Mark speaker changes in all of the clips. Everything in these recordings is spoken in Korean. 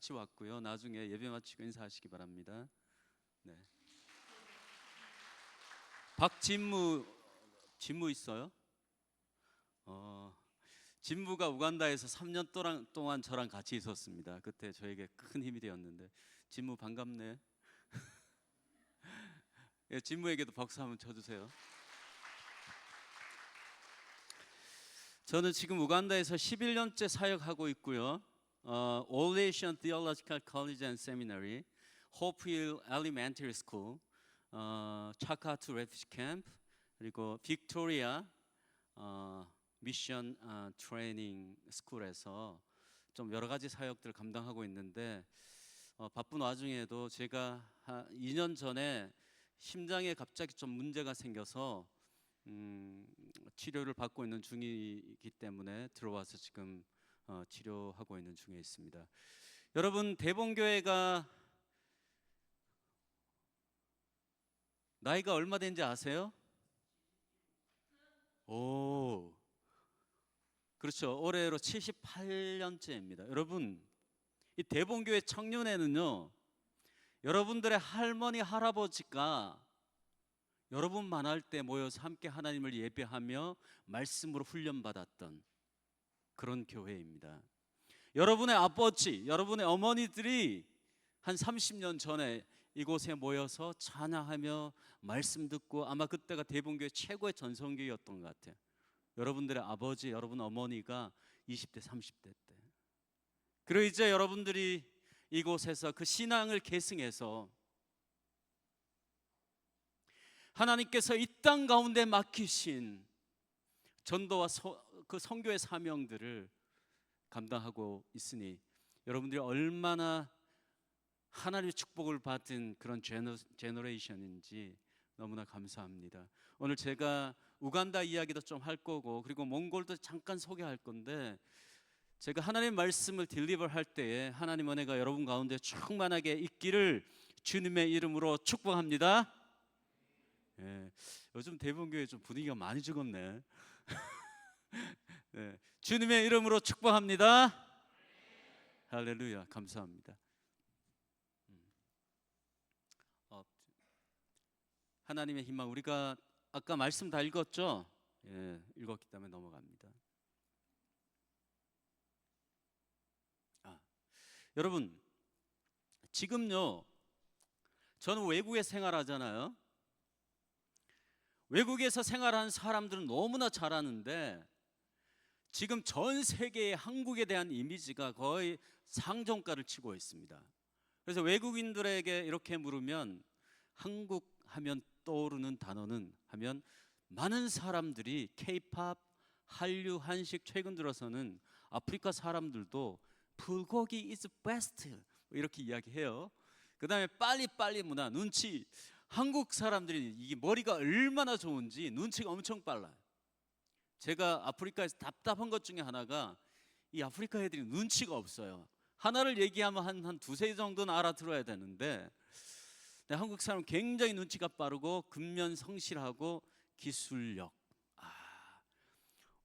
Speaker 1: 같이 왔고요. 나중에 예배 마치고 인사하시기 바랍니다. 네. 진무 있어요? 진무가 우간다에서 3년 동안 저랑 같이 있었습니다. 그때 저에게 큰 힘이 되었는데 진무 반갑네. 예, 진무에게도 박수 한번 쳐주세요. 저는 지금 우간다에서 11년째 사역하고 있고요. All Asian Theological College and Seminary, Hope Hill Elementary School, 차카투 레피지 캠프, 그리고 빅토리아 미션 트레이닝 스쿨에서 좀 여러 가지 사역들을 감당하고 있는데 바쁜 와중에도 제가 2년 전에 심장에 갑자기 좀 문제가 생겨서 치료를 받고 있는 중이기 때문에 들어와서 지금 치료하고 있는 중에 있습니다. 여러분, 대봉교회가 나이가 얼마 된지 아세요? 오, 그렇죠. 올해로 78년째입니다. 여러분, 이 대봉교회 청년회는요, 여러분들의 할머니 할아버지가 여러분 만날 때 모여서 함께 하나님을 예배하며 말씀으로 훈련받았던 그런 교회입니다. 여러분의 아버지, 여러분의 어머니들이 한 30년 전에 이곳에 모여서 찬양하며 말씀 듣고, 아마 그때가 대봉교회 최고의 전성기였던 것 같아요. 여러분들의 아버지, 여러분 어머니가 20대, 30대 때. 그리고 이제 여러분들이 이곳에서 그 신앙을 계승해서 하나님께서 이 땅 가운데 맡기신 전도와 그 선교의 사명들을 감당하고 있으니 여러분들이 얼마나 하나님의 축복을 받은 그런 제너레이션인지 너무나 감사합니다. 오늘 제가 우간다 이야기도 좀 할 거고, 그리고 몽골도 잠깐 소개할 건데, 제가 하나님의 말씀을 딜리버할 때에 하나님 은혜가 여러분 가운데 충만하게 있기를 주님의 이름으로 축복합니다. 예, 요즘 대본교회 좀 분위기가 많이 죽었네. 네, 주님의 이름으로 축복합니다. 할렐루야, 감사합니다. 하나님의 희망, 우리가 아까 말씀 다 읽었죠? 예, 읽었기 때문에 넘어갑니다. 여러분, 지금요, 저는 외국에 생활하잖아요. 외국에서 생활하는 사람들은 너무나 잘 아는데, 지금 전 세계의 한국에 대한 이미지가 거의 상종가를 치고 있습니다. 그래서 외국인들에게 이렇게 물으면 한국 하면 떠오르는 단어는 하면, 많은 사람들이 K-팝, 한류, 한식, 최근 들어서는 아프리카 사람들도 불고기 is best 이렇게 이야기해요. 그 다음에 빨리빨리 문화, 눈치. 한국 사람들이 이게 머리가 얼마나 좋은지 눈치가 엄청 빨라요. 제가 아프리카에서 답답한 것 중에 하나가, 이 아프리카 애들이 눈치가 없어요. 하나를 얘기하면 한 두세 정도는 알아들어야 되는데, 한국 사람은 굉장히 눈치가 빠르고 근면 성실하고 기술력.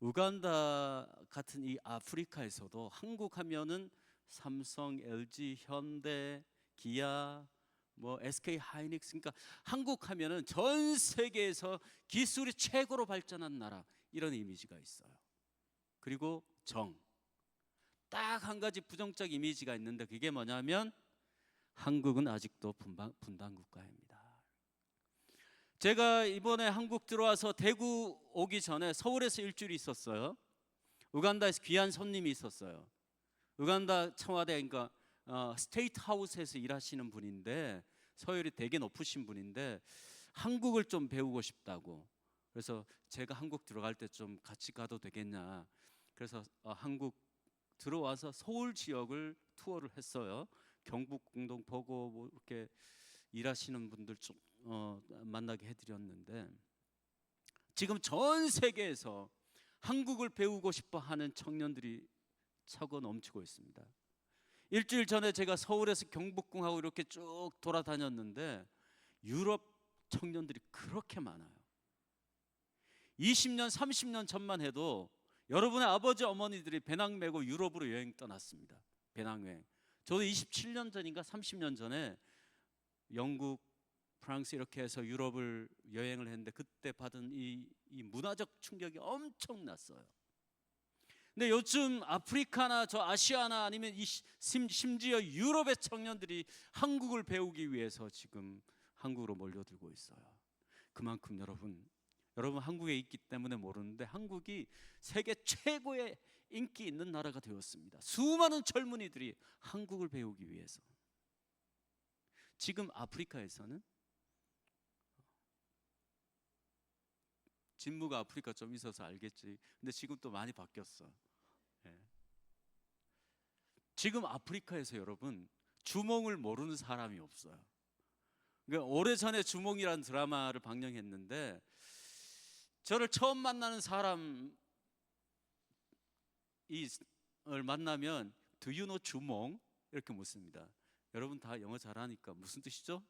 Speaker 1: 우간다 같은 이 아프리카에서도 한국 하면은 삼성, LG, 현대, 기아, 뭐 SK 하이닉스, 그러니까 한국 하면은 전 세계에서 기술이 최고로 발전한 나라, 이런 이미지가 있어요. 그리고 딱 한 가지 부정적 이미지가 있는데, 그게 뭐냐면 한국은 아직도 분단 국가입니다. 제가 이번에 한국 들어와서 대구 오기 전에 서울에서 일주일 있었어요. 우간다에서 귀한 손님이 있었어요. 우간다 청와대, 그러니까 스테이트 하우스에서 일하시는 분인데, 서열이 되게 높으신 분인데 한국을 좀 배우고 싶다고. 그래서 제가 한국 들어갈 때 좀 같이 가도 되겠냐. 그래서 한국 들어와서 서울 지역을 투어를 했어요. 경북 공동 보고 뭐 이렇게 일하시는 분들 좀 만나게 해드렸는데, 지금 전 세계에서 한국을 배우고 싶어 하는 청년들이 차고 넘치고 있습니다. 일주일 전에 제가 서울에서 경복궁하고 이렇게 쭉 돌아다녔는데 유럽 청년들이 그렇게 많아요. 20년, 30년 전만 해도 여러분의 아버지 어머니들이 배낭 메고 유럽으로 여행 떠났습니다. 배낭여행. 저도 27년 전인가 30년 전에 영국, 프랑스 이렇게 해서 유럽을 여행을 했는데 그때 받은 이 문화적 충격이 엄청났어요. 근데 요즘 아프리카나 저 아시아나 아니면 심지어 유럽의 청년들이 한국을 배우기 위해서 지금 한국으로 몰려들고 있어요. 그만큼 여러분 한국에 있기 때문에 모르는데 한국이 세계 최고의 인기 있는 나라가 되었습니다. 수많은 젊은이들이 한국을 배우기 위해서. 지금 아프리카에서는 진무가 아프리카 좀 있어서 알겠지. 근데 지금 또 많이 바뀌었어. 예. 지금 아프리카에서 여러분 주몽을 모르는 사람이 없어요. 그러니까 오래전에 주몽이라는 드라마를 방영했는데 저를 처음 만나는 사람을 만나면 Do you know 주몽? 이렇게 묻습니다. 여러분 다 영어 잘하니까 무슨 뜻이죠?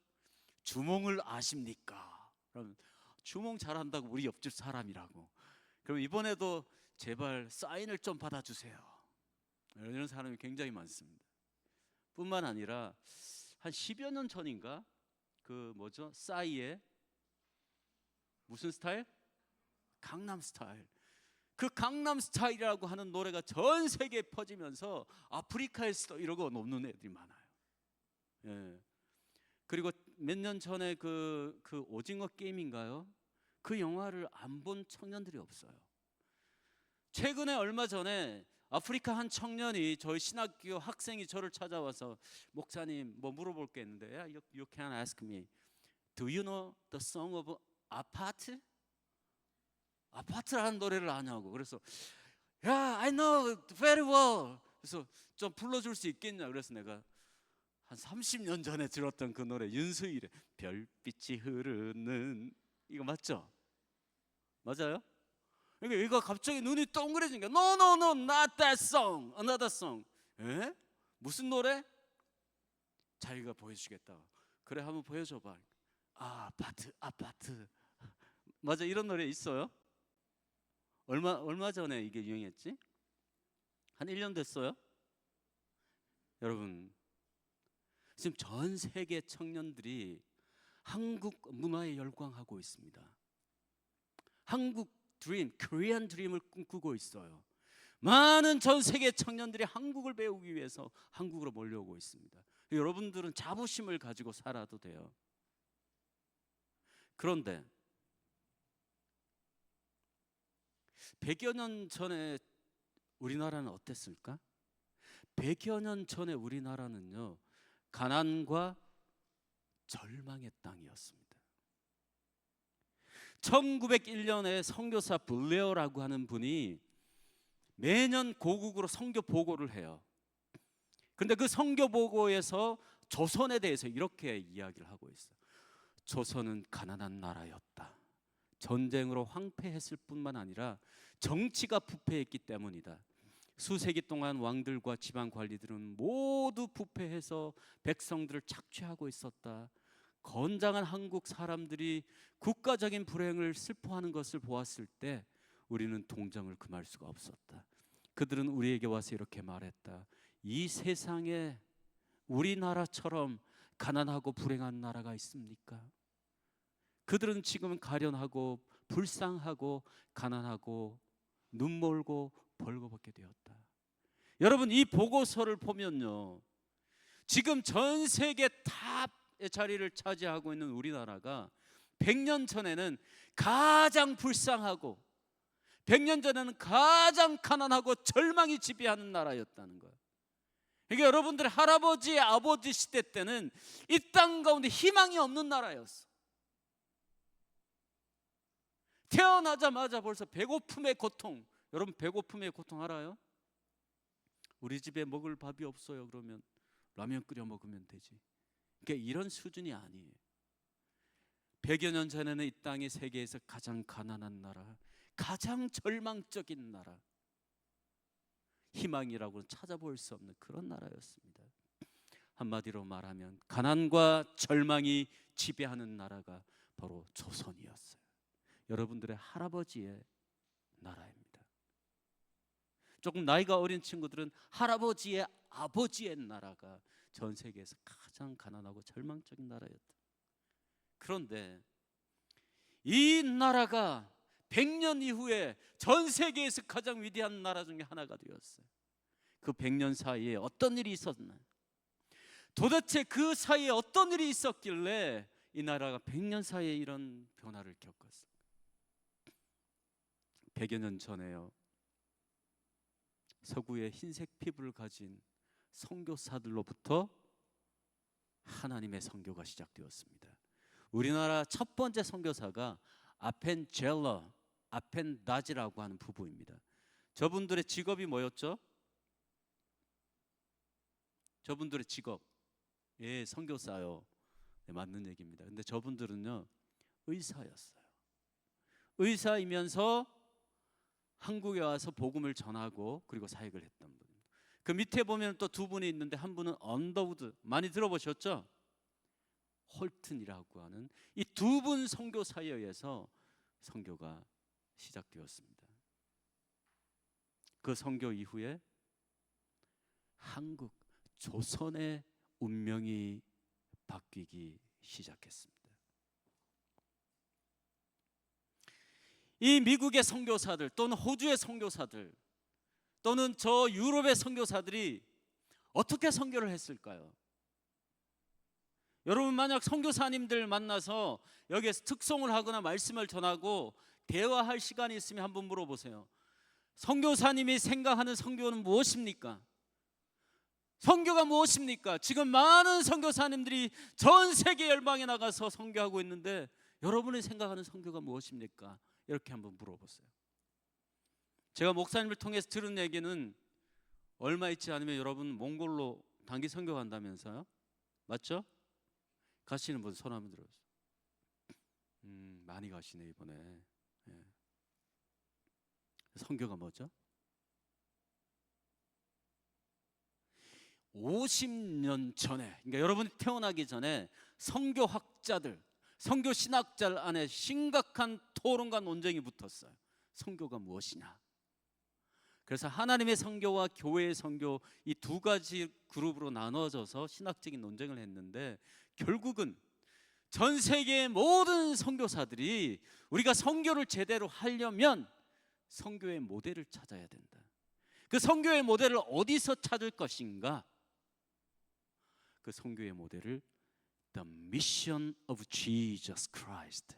Speaker 1: 주몽을 아십니까? 그러면 주몽 잘한다고 우리 옆집 사람이라고. 그럼 이번에도 제발 사인을 좀 받아주세요. 이런 사람이 굉장히 많습니다. 뿐만 아니라 한 10여 년 전인가 싸이의 무슨 스타일? 강남 스타일. 그 강남 스타일이라고 하는 노래가 전 세계에 퍼지면서 아프리카에서도 이러고 넘는 애들이 많아요. 예. 그리고 몇 년 전에 그 오징어 게임인가요? 그 영화를 안 본 청년들이 없어요. 최근에 얼마 전에 아프리카 한 청년이 저희 신학교 학생이 저를 찾아와서 목사님 뭐 물어볼 게 있는데 you can ask me. Do you know the song of 아파트? 아파트라는 노래를 아냐고. 그래서 I know very well. 그래서 좀 불러줄 수 있겠냐. 그래서 내가 한 30년 전에 들었던 그 노래 윤수일의 별빛이 흐르는 이거 맞죠? 맞아요? 그러니까 얘가 갑자기 눈이 동그래지니까 No, not that song, another song. 에? 무슨 노래? 자기가 보여주겠다. 그래 한번 보여줘봐. 아파트. 맞아, 이런 노래 있어요? 얼마 전에 이게 유행했지? 한 1년 됐어요? 여러분 지금 전 세계 청년들이 한국 문화에 열광하고 있습니다. 한국 드림, 코리안 드림을 꿈꾸고 있어요. 많은 전 세계 청년들이 한국을 배우기 위해서 한국으로 몰려오고 있습니다. 여러분들은 자부심을 가지고 살아도 돼요. 그런데 100여 년 전에 우리나라는 어땠을까? 100여 년 전에 우리나라는요, 가난과 절망의 땅이었습니다. 1901년에 선교사 블레어라고 하는 분이 매년 고국으로 선교 보고를 해요. 근데 그 선교 보고에서 조선에 대해서 이렇게 이야기를 하고 있어요. 조선은 가난한 나라였다. 전쟁으로 황폐했을 뿐만 아니라 정치가 부패했기 때문이다. 수세기 동안 왕들과 지방 관리들은 모두 부패해서 백성들을 착취하고 있었다. 건장한 한국 사람들이 국가적인 불행을 슬퍼하는 것을 보았을 때 우리는 동정을 금할 수가 없었다. 그들은 우리에게 와서 이렇게 말했다. 이 세상에 우리나라처럼 가난하고 불행한 나라가 있습니까? 그들은 지금은 가련하고 불쌍하고 가난하고 눈멀고 벌거벗게 되었다. 여러분 이 보고서를 보면요, 지금 전 세계 탑의 자리를 차지하고 있는 우리나라가 100년 전에는 가장 불쌍하고 100년 전에는 가장 가난하고 절망이 지배하는 나라였다는 거예요. 그러니까 여러분들 할아버지 아버지 시대 때는 이 땅 가운데 희망이 없는 나라였어. 태어나자마자 벌써 배고픔의 고통. 여러분 배고픔의 고통 알아요? 우리 집에 먹을 밥이 없어요. 그러면 라면 끓여 먹으면 되지. 그러니까 이런 수준이 아니에요. 100여 년 전에는 이 땅이 세계에서 가장 가난한 나라, 가장 절망적인 나라, 희망이라고는 찾아볼 수 없는 그런 나라였습니다. 한마디로 말하면 가난과 절망이 지배하는 나라가 바로 조선이었어요. 여러분들의 할아버지의 나라입니다. 조금 나이가 어린 친구들은 할아버지의 아버지의 나라가 전 세계에서 가장 가난하고 절망적인 나라였다. 그런데 이 나라가 100년 이후에 전 세계에서 가장 위대한 나라 중에 하나가 되었어요. 그 100년 사이에 어떤 일이 있었나? 도대체 그 사이에 어떤 일이 있었길래 이 나라가 100년 사이에 이런 변화를 겪었어요? 100여 년 전에요, 서구의 흰색 피부를 가진 선교사들로부터 하나님의 선교가 시작되었습니다. 우리나라 첫 번째 선교사가 아펜다지라고 하는 부부입니다. 저분들의 직업이 뭐였죠? 저분들의 직업, 예, 선교사요. 네, 맞는 얘기입니다. 근데 저분들은요, 의사였어요. 의사이면서 한국에 와서 복음을 전하고 그리고 사역을 했던 분입니다. 그 밑에 보면 또 두 분이 있는데, 한 분은 언더우드, 많이 들어보셨죠? 홀튼이라고 하는 이 두 분 선교사에 의해서 선교가 시작되었습니다. 그 선교 이후에 한국, 조선의 운명이 바뀌기 시작했습니다. 이 미국의 선교사들 또는 호주의 선교사들 또는 저 유럽의 선교사들이 어떻게 선교를 했을까요? 여러분, 만약 선교사님들 만나서 여기에서 특송을 하거나 말씀을 전하고 대화할 시간이 있으면 한번 물어보세요. 선교사님이 생각하는 선교는 무엇입니까? 선교가 무엇입니까? 지금 많은 선교사님들이 전 세계 열방에 나가서 선교하고 있는데 여러분이 생각하는 선교가 무엇입니까? 이렇게 한번 물어보세요. 제가 목사님을 통해서 들은 얘기는 얼마 있지 않으면 여러분 몽골로 단기 선교 간다면서요? 맞죠? 가시는 분 손 한번 들어보세요. 많이 가시네 이번에. 예. 선교가 뭐죠? 50년 전에, 그러니까 여러분이 태어나기 전에 선교학자들, 선교 신학자들 안에 심각한 토론과 논쟁이 붙었어요. 선교가 무엇이냐? 그래서 하나님의 선교와 교회의 선교, 이 두 가지 그룹으로 나눠져서 신학적인 논쟁을 했는데, 결국은 전 세계의 모든 선교사들이 우리가 선교를 제대로 하려면 선교의 모델을 찾아야 된다. 그 선교의 모델을 어디서 찾을 것인가? 그 선교의 모델을 The Mission of Jesus Christ,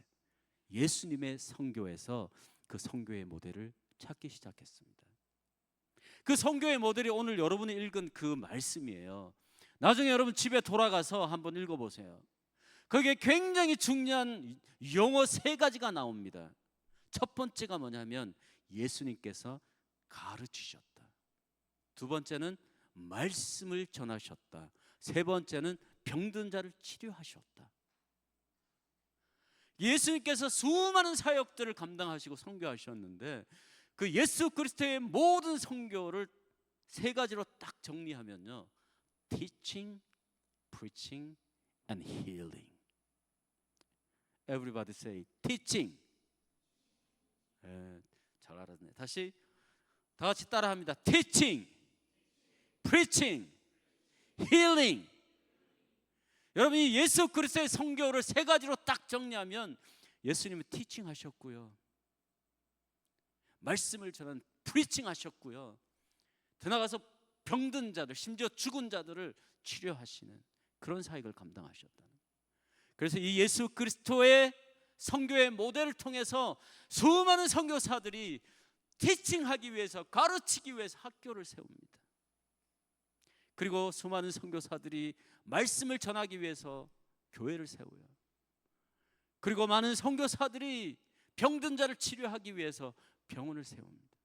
Speaker 1: 예수님의 선교에서 그 선교의 모델을 찾기 시작했습니다. 그 선교의 모델이 오늘 여러분이 읽은 그 말씀이에요. 나중에 여러분 집에 돌아가서 한번 읽어보세요. 거기에 굉장히 중요한 용어 3가지가 나옵니다. 첫 번째가 뭐냐면 예수님께서 가르치셨다. 두 번째는 말씀을 전하셨다. 세 번째는 병든 자를 치료하셨다. 예수님께서 수많은 사역들을 감당하시고 선교하셨는데, 그 예수 그리스도의 모든 선교를 3가지로 딱 정리하면요, Teaching, Preaching, and Healing. Everybody say Teaching. 잘 알았네. 다시 다 같이 따라합니다. Teaching, Preaching, Healing. 여러분이 예수 그리스도의 선교를 3가지로 딱 정리하면, 예수님은 티칭 하셨고요, 말씀을 전한 프리칭 하셨고요, 더 나아가서 병든 자들, 심지어 죽은 자들을 치료하시는 그런 사역을 감당하셨다는. 그래서 이 예수 그리스도의 선교의 모델을 통해서 수많은 선교사들이 티칭하기 위해서, 가르치기 위해서 학교를 세웁니다. 그리고 수많은 선교사들이 말씀을 전하기 위해서 교회를 세워요. 그리고 많은 선교사들이 병든 자를 치료하기 위해서 병원을 세웁니다.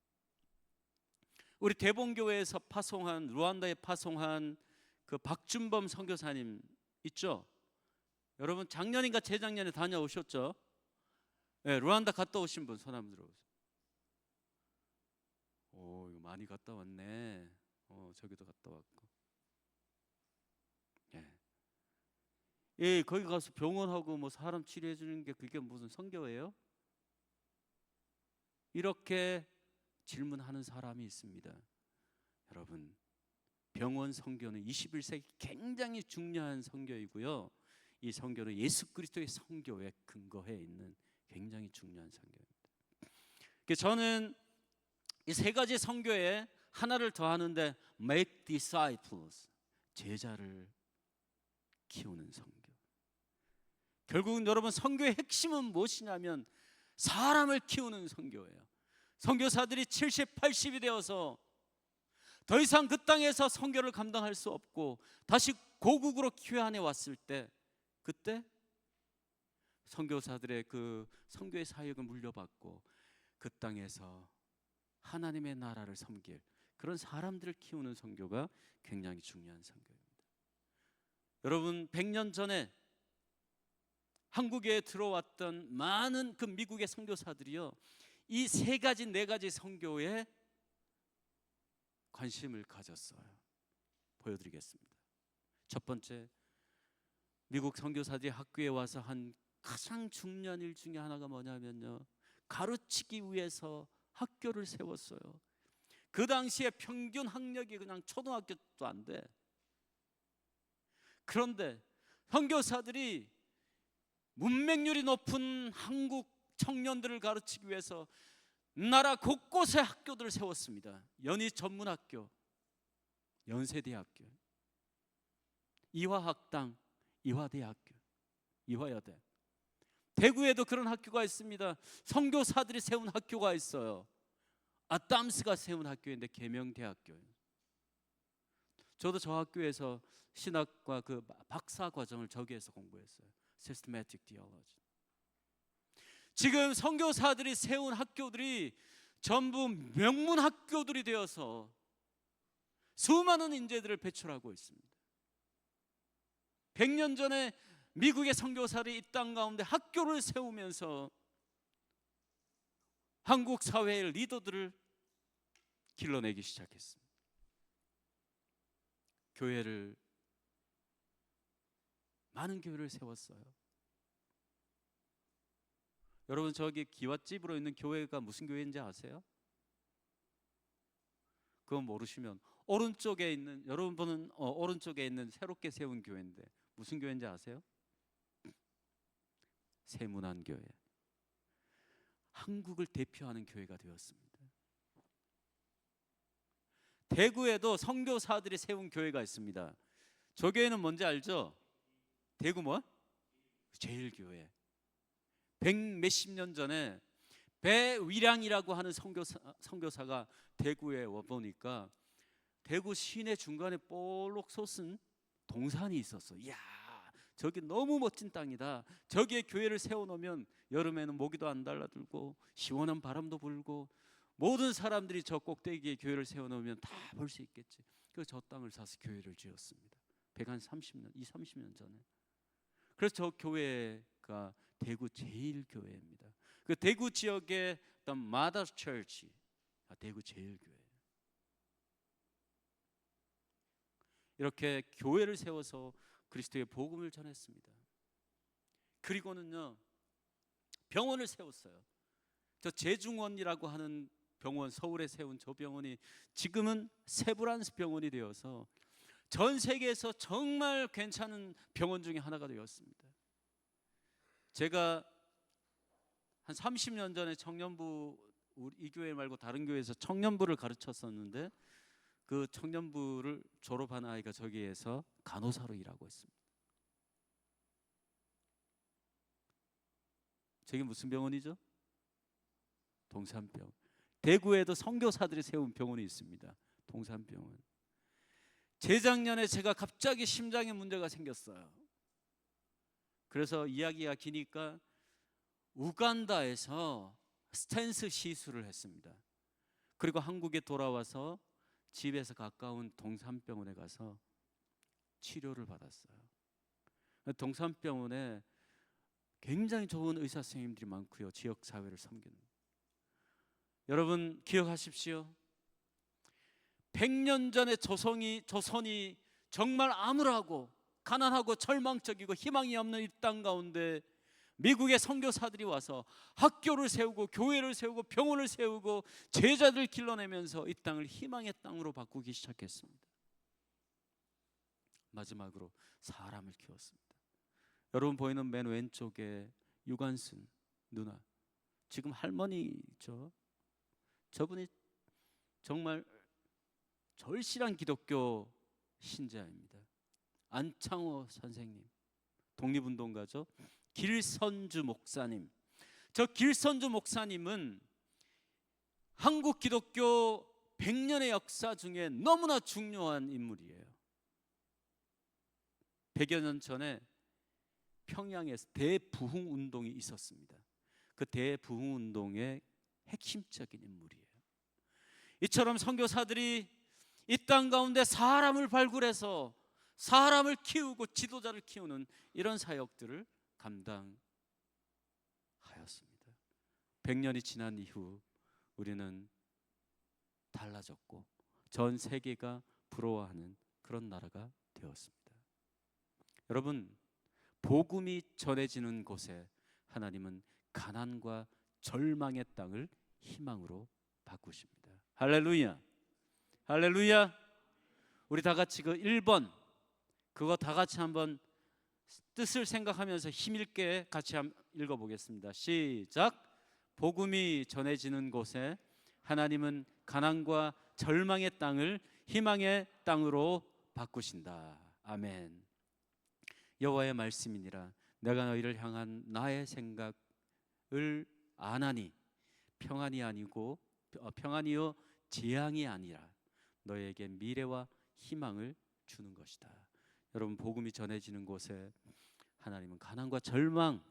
Speaker 1: 우리 대본교회에서 파송한, 루안다에 파송한 그 박준범 선교사님 있죠? 여러분 작년인가 재작년에 다녀오셨죠? 네, 루안다 갔다 오신 분 손 한번 들어보세요. 오, 이거 많이 갔다 왔네. 저기도 갔다 왔고. 예, 거기 가서 병원하고 뭐 사람 치료해 주는 게 그게 무슨 선교예요? 이렇게 질문하는 사람이 있습니다. 여러분, 병원 선교는 21세기 굉장히 중요한 선교이고요. 이 선교는 예수 그리스도의 선교에 근거해 있는 굉장히 중요한 선교입니다. 저는 이 세 가지 선교에 하나를 더 하는데 make disciples, 제자를 키우는 선교. 결국은 여러분, 선교의 핵심은 무엇이냐면 사람을 키우는 선교예요. 선교사들이 70, 80이 되어서 더 이상 그 땅에서 선교를 감당할 수 없고 다시 고국으로 귀환해 왔을 때, 그때 선교사들의 그 선교의 사역을 물려받고 그 땅에서 하나님의 나라를 섬길 그런 사람들을 키우는 선교가 굉장히 중요한 선교입니다. 여러분, 100년 전에 한국에 들어왔던 많은 그 미국의 선교사들이요, 이 세 가지, 네 가지 선교에 관심을 가졌어요. 보여드리겠습니다. 첫 번째, 미국 선교사들이 학교에 와서 한 가장 중요한 일 중에 하나가 뭐냐면요, 가르치기 위해서 학교를 세웠어요. 그 당시에 평균 학력이 그냥 초등학교도 안 돼. 그런데 선교사들이 문맹률이 높은 한국 청년들을 가르치기 위해서 나라 곳곳에 학교들을 세웠습니다. 연희전문학교, 연세대학교, 이화학당, 이화대학교, 이화여대. 대구에도 그런 학교가 있습니다. 선교사들이 세운 학교가 있어요. 아담스가 세운 학교인데 계명대학교예요. 저도 저 학교에서 신학과 그 박사 과정을 저기에서 공부했어요. Systematic Theology. 지금 선교사들이 세운 학교들이 전부 명문 학교들이 되어서 수많은 인재들을 배출하고 있습니다. 100년 전에 미국의 선교사들이 이 땅 가운데 학교를 세우면서 한국 사회의 리더들을 길러내기 시작했습니다. 교회를, 많은 교회를 세웠어요. 여러분, 저기 기와집으로 있는 교회가 무슨 교회인지 아세요? 그건 모르시면 오른쪽에 있는, 여러분은 오른쪽에 있는 새롭게 세운 교회인데 무슨 교회인지 아세요? 세문안교회. 한국을 대표하는 교회가 되었습니다. 대구에도 선교사들이 세운 교회가 있습니다. 저 교회는 뭔지 알죠? 대구 뭐? 제일교회. 100몇십 년 전에 배위량이라고 하는 선교사가 대구에 와보니까 대구 시내 중간에 볼록 솟은 동산이 있었어. 이야, 저기 너무 멋진 땅이다. 저기에 교회를 세워놓으면 여름에는 모기도 안 달라들고 시원한 바람도 불고 모든 사람들이 저 꼭대기에 교회를 세워놓으면 다 볼 수 있겠지. 그래서 저 땅을 사서 교회를 지었습니다. 130년, 30년 전에. 그래서 저 교회가 대구 제일교회입니다. 그 대구 지역의 어떤 마더 처치, 대구 제일교회. 이렇게 교회를 세워서 그리스도의 복음을 전했습니다. 그리고는요, 병원을 세웠어요. 저 제중원이라고 하는 병원, 서울에 세운 저 병원이 지금은 세브란스 병원이 되어서 전 세계에서 정말 괜찮은 병원 중에 하나가 되었습니다. 제가 한 30년 전에 청년부, 이 교회 말고 다른 교회에서 청년부를 가르쳤었는데 그 청년부를 졸업한 아이가 저기에서 간호사로 일하고 있습니다. 저게 무슨 병원이죠? 동산병원. 대구에도 선교사들이 세운 병원이 있습니다. 동산병원. 재작년에 제가 갑자기 심장에 문제가 생겼어요. 그래서 이야기가 기니까 우간다에서 스탠스 시술을 했습니다. 그리고 한국에 돌아와서 집에서 가까운 동산병원에 가서 치료를 받았어요. 동산병원에 굉장히 좋은 의사 선생님들이 많고요. 지역 사회를 섬기는. 여러분 기억하십시오. 100년 전에 조선이 정말 암울하고 가난하고 절망적이고 희망이 없는 이 땅 가운데 미국의 선교사들이 와서 학교를 세우고 교회를 세우고 병원을 세우고 제자들 길러내면서 이 땅을 희망의 땅으로 바꾸기 시작했습니다. 마지막으로 사람을 키웠습니다. 여러분 보이는 맨 왼쪽에 유관순 누나, 지금 할머니죠. 저분이 정말 절실한 기독교 신자입니다. 안창호 선생님, 독립운동가죠. 길선주 목사님. 저 길선주 목사님은 한국 기독교 100년의 역사 중에 너무나 중요한 인물이에요. 100여 년 전에 평양에서 대부흥 운동이 있었습니다. 그 대부흥 운동의 핵심적인 인물이에요. 이처럼 선교사들이 이 땅 가운데 사람을 발굴해서 사람을 키우고 지도자를 키우는 이런 사역들을 감당하였습니다. 100년이 지난 이후 우리는 달라졌고 전 세계가 부러워하는 그런 나라가 되었습니다. 여러분, 복음이 전해지는 곳에 하나님은 가난과 절망의 땅을 희망으로 바꾸십니다. 할렐루야, 할렐루야. 우리 다 같이 그 1번 그거 다 같이 한번 뜻을 생각하면서 힘있게 같이 읽어보겠습니다. 시작. 복음이 전해지는 곳에 하나님은 가난과 절망의 땅을 희망의 땅으로 바꾸신다. 아멘. 여호와의 말씀이니라. 내가 너희를 향한 나의 생각을 아나니 평안이 아니고 평안이요 재앙이 아니라 너희에게 미래와 희망을 주는 것이다. 여러분, 복음이 전해지는 곳에 하나님은 가난과 절망의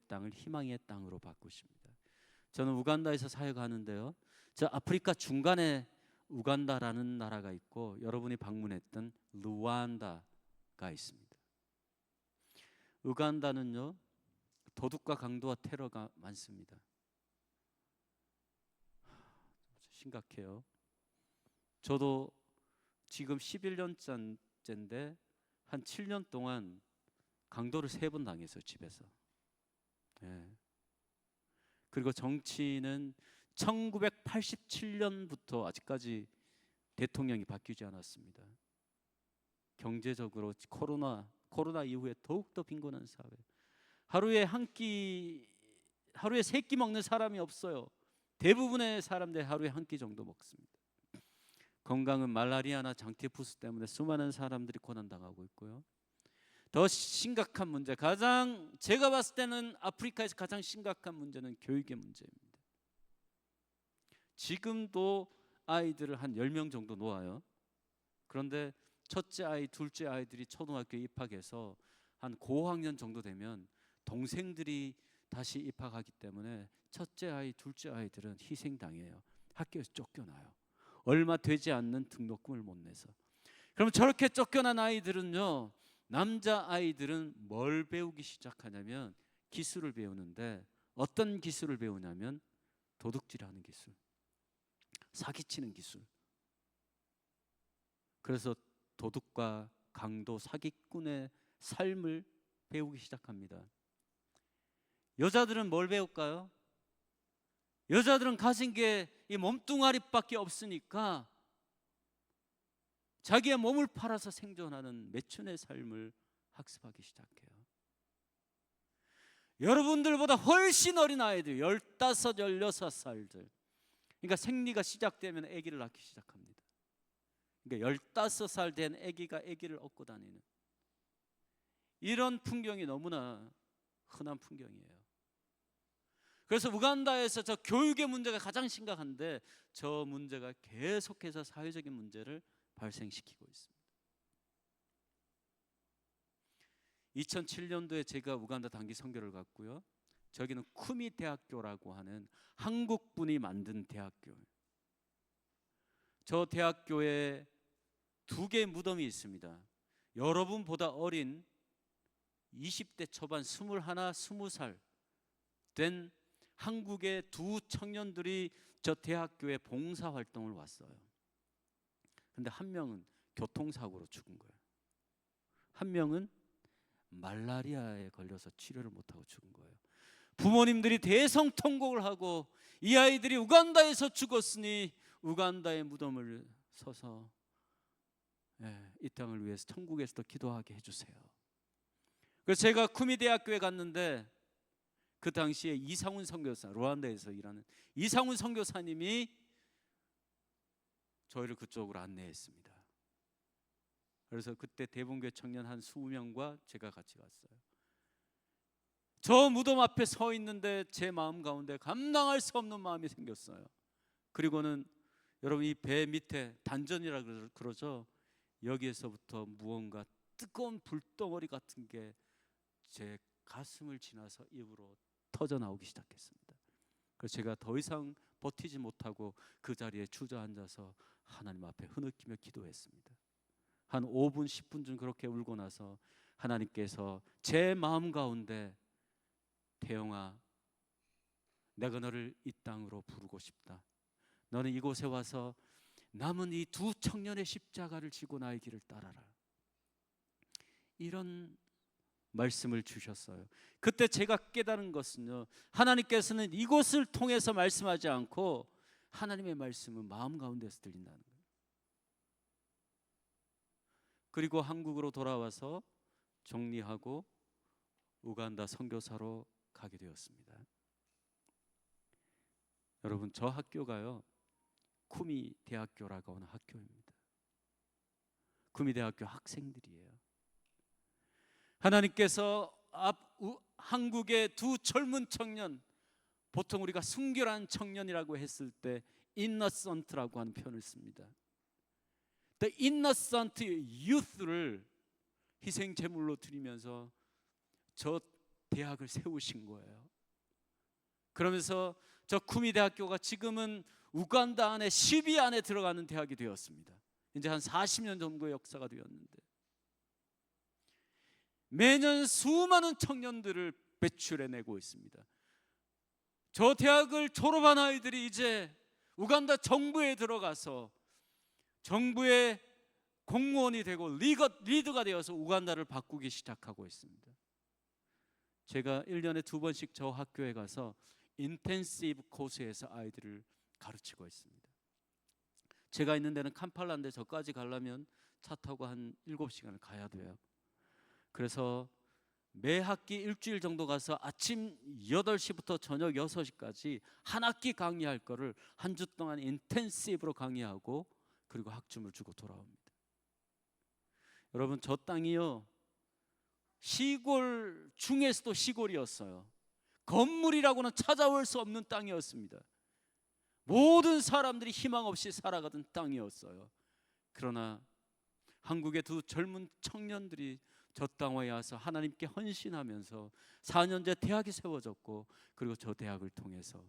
Speaker 1: 땅을 희망의 땅으로 바꾸십니다. 저는 우간다에서 사역하는데요, 저 아프리카 중간에 우간다라는 나라가 있고 여러분이 방문했던 루안다가 있습니다. 우간다는요, 도둑과 강도와 테러가 많습니다. 심각해요. 저도 지금 11년째인데 한 7년 동안 강도를 3번 당했어요, 집에서. 그리고 정치는 1987년부터 아직까지 대통령이 바뀌지 않았습니다. 경제적으로 코로나 이후에 더욱더 빈곤한 사회. 하루에 3끼 먹는 사람이 없어요. 대부분의 사람들이 하루에 1끼 정도 먹습니다. 건강은 말라리아나 장티푸스 때문에 수많은 사람들이 고난당하고 있고요. 더 심각한 문제, 제가 봤을 때는 아프리카에서 가장 심각한 문제는 교육의 문제입니다. 지금도 아이들을 한 10명 정도 놓아요. 그런데 첫째 아이, 둘째 아이들이 초등학교에 입학해서 한 고학년 정도 되면 동생들이 다시 입학하기 때문에 첫째 아이, 둘째 아이들은 희생당해요. 학교에서 쫓겨나요. 얼마 되지 않는 등록금을 못 내서. 그럼 저렇게 쫓겨난 아이들은요, 남자 아이들은 뭘 배우기 시작하냐면 기술을 배우는데, 어떤 기술을 배우냐면 도둑질하는 기술, 사기치는 기술. 그래서 도둑과 강도, 사기꾼의 삶을 배우기 시작합니다. 여자들은 뭘 배울까요? 여자들은 가진 게 이 몸뚱아리밖에 없으니까 자기의 몸을 팔아서 생존하는 매춘의 삶을 학습하기 시작해요. 여러분들보다 훨씬 어린 아이들, 15, 16살들, 그러니까 생리가 시작되면 아기를 낳기 시작합니다. 그러니까 15살 된 아기가 아기를 업고 다니는 이런 풍경이 너무나 흔한 풍경이에요. 그래서 우간다에서 저 교육의 문제가 가장 심각한데, 저 문제가 계속해서 사회적인 문제를 발생시키고 있습니다. 2007년도에 제가 우간다 단기 선교를 갔고요. 저기는 쿠미 대학교라고 하는 한국분이 만든 대학교예요. 저 대학교에 2개의 무덤이 있습니다. 여러분보다 어린 20대 초반 21, 20살 된 한국의 2 청년들이 저 대학교에 봉사활동을 왔어요. 근데 한 명은 교통사고로 죽은 거예요. 한 명은 말라리아에 걸려서 치료를 못하고 죽은 거예요. 부모님들이 대성통곡을 하고 이 아이들이 우간다에서 죽었으니 우간다의 무덤을 서서 이 땅을 위해서 천국에서도 기도하게 해주세요. 그래서 제가 쿠미 대학교에 갔는데 그 당시에 이상훈 선교사, 루안다에서 일하는 이상훈 선교사님이 저희를 그쪽으로 안내했습니다. 그래서 그때 대본교회 청년 한 20명과 제가 같이 갔어요. 저 무덤 앞에 서 있는데 제 마음 가운데 감당할 수 없는 마음이 생겼어요. 그리고는 여러분 이 배 밑에 단전이라 그러죠. 여기에서부터 무언가 뜨거운 불덩어리 같은 게 제 가슴을 지나서 입으로 터져 나오기 시작했습니다. 그래서 제가 더 이상 버티지 못하고 그 자리에 주저앉아서 하나님 앞에 흐느끼며 기도했습니다. 한 5분 10분쯤 그렇게 울고 나서 하나님께서 제 마음 가운데 태영아, 내가 너를 이 땅으로 부르고 싶다. 너는 이곳에 와서 남은 이 두 청년의 십자가를 지고 나의 길을 따라라. 이런 말씀을 주셨어요. 그때 제가 깨달은 것은요, 하나님께서는 이곳을 통해서 말씀하지 않고 하나님의 말씀은 마음 가운데서 들린다는 거예요. 그리고 한국으로 돌아와서 정리하고 우간다 선교사로 가게 되었습니다. 여러분, 저 학교가요 쿠미 대학교라고 하는 학교입니다. 쿠미 대학교 학생들이에요. 하나님께서 한국의 두 젊은 청년, 보통 우리가 순결한 청년이라고 했을 때 innocent라고 하는 표현을 씁니다. The innocent youth를 희생 제물로 드리면서 저 대학을 세우신 거예요. 그러면서 저 쿠미 대학교가 지금은 우간다 안에 10위 안에 들어가는 대학이 되었습니다. 이제 한 40년 정도의 역사가 되었는데 매년 수많은 청년들을 배출해내고 있습니다. 저 대학을 졸업한 아이들이 이제 우간다 정부에 들어가서 정부의 공무원이 되고 리더가 되어서 우간다를 바꾸기 시작하고 있습니다. 제가 1년에 2번씩 저 학교에 가서 인텐시브 코스에서 아이들을 가르치고 있습니다. 제가 있는 데는 캄팔라인데 저까지 가려면 차 타고 한 7시간을 가야 돼요. 그래서 매 학기 일주일 정도 가서 아침 8시부터 저녁 6시까지 한 학기 강의할 거를 한 주 동안 인텐시브로 강의하고 그리고 학점을 주고 돌아옵니다. 여러분, 저 땅이요 시골 중에서도 시골이었어요. 건물이라고는 찾아올 수 없는 땅이었습니다. 모든 사람들이 희망 없이 살아가던 땅이었어요. 그러나 한국의 두 젊은 청년들이 저 땅에 와서 하나님께 헌신하면서 4년제 대학이 세워졌고 그리고 저 대학을 통해서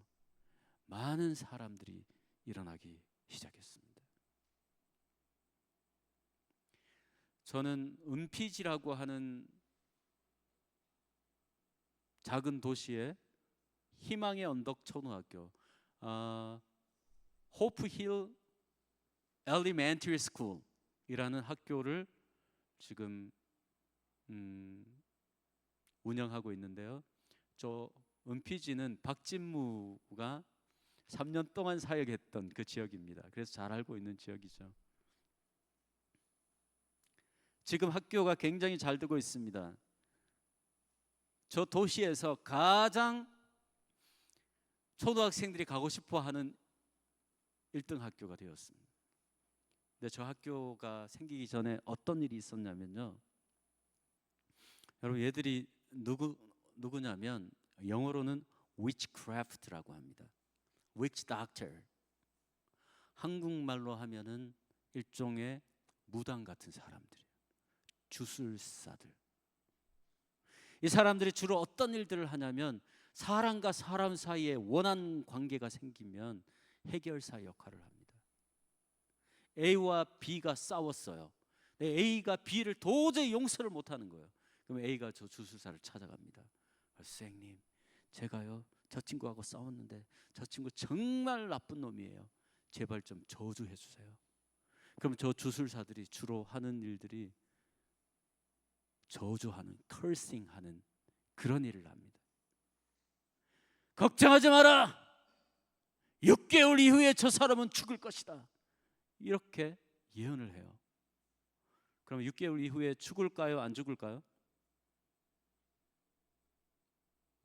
Speaker 1: 많은 사람들이 일어나기 시작했습니다. 저는 은피지라고 하는 작은 도시의 희망의 언덕 초등학교, 호프힐 엘리멘터리 스쿨이라는 학교를 지금 운영하고 있는데요. 저 은피지는 박진무가 3년 동안 사역했던 그 지역입니다. 그래서 잘 알고 있는 지역이죠. 지금 학교가 굉장히 잘 되고 있습니다. 저 도시에서 가장 초등학생들이 가고 싶어 하는 1등 학교가 되었습니다. 근데 저 학교가 생기기 전에 어떤 일이 있었냐면요. 여러분, 얘들이 누구냐면 영어로는 witchcraft라고 합니다. witch doctor. 한국말로 하면은 일종의 무당 같은 사람들이에요. 주술사들. 이 사람들이 주로 어떤 일들을 하냐면 사람과 사람 사이에 원한 관계가 생기면 해결사 역할을 합니다. A와 B가 싸웠어요. A가 B를 도저히 용서를 못하는 거예요. 그럼 A가 저 주술사를 찾아갑니다. 선생님, 제가요 저 친구하고 싸웠는데 저 친구 정말 나쁜 놈이에요. 제발 좀 저주해 주세요. 그럼 저 주술사들이 주로 하는 일들이 저주하는, 컬싱하는 그런 일을 합니다. 걱정하지 마라. 6개월 이후에 저 사람은 죽을 것이다. 이렇게 예언을 해요. 그럼 6개월 이후에 죽을까요? 안 죽을까요?